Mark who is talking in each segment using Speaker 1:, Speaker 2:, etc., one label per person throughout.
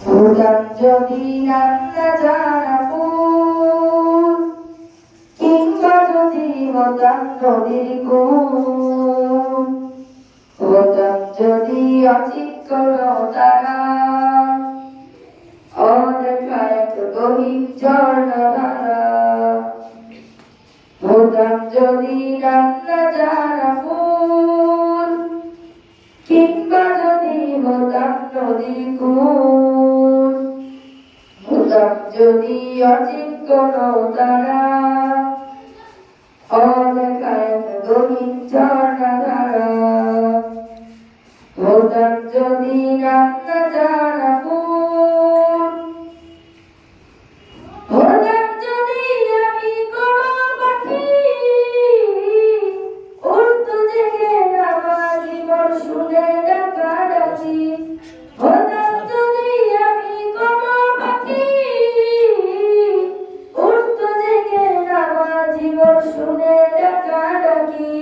Speaker 1: হতাম যদি নাম না জানা ফুল, কিংবা যদি হতাম নদীর কূল, হতাম যদি অচিক্কণ তারা, অদেখা এক গহীন ঝর্ণাধারা। হতাম যদি নাম না জানা ফুল, কিংবা যদি হতাম নদীর কূল, হতাম যদি অচিক্কণ তারা, অদেখা এক গহীন ঝর্ণাধারা। হতাম যদি নাম না জানা ফুল, হতাম যদি আমি কোনো পাখি, উড়তো জেগে নামা জীবন শুনে ডাকাডাকি। হতাম যদি আমি কোনো পাখি, উড়তো জেগে নামা জীবন শুনে ডাকাডাকি।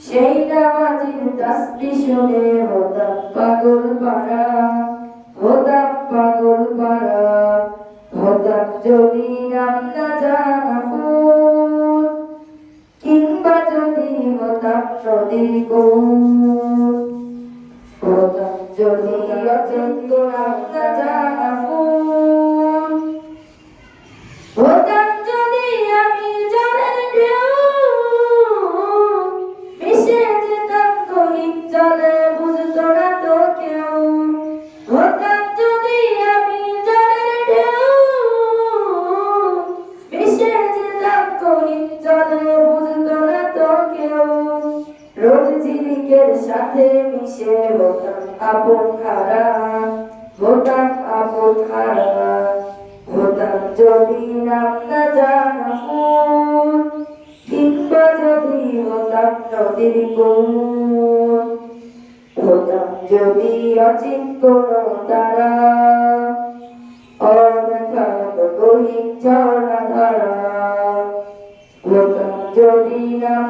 Speaker 1: সেই নামাজির তাসবিহ শুনে হতাম পাগল পারা, হতাম পাগল পারা। হতাম যদি নাম না জানা ফুল, কিংবা যদি হতাম নদীর কূল, হতাম যদি অচিন্ত নাম না জানা ফুল, হতাম যদি আমি জলের ঢেউ, মিশে যেতাম গহীন জলে বুঝতো না তো কেউ। হতাম যদি আমি জলের ঢেউ, মিশে যেতাম গহীন জলে বুঝতো না তো কেউ। রোদ ঝিলিকের সাথে মিশে হতাম আপন হারা, হতাম আপন হারা। হতাম যদি নাম না জানা ফুল, কিংবা যদি হতাম নদীর কূল, হতাম যদি অচিক্কণ তারা, অদেখা এক গহীন ঝর্ণাধারা। হতাম যদি নাম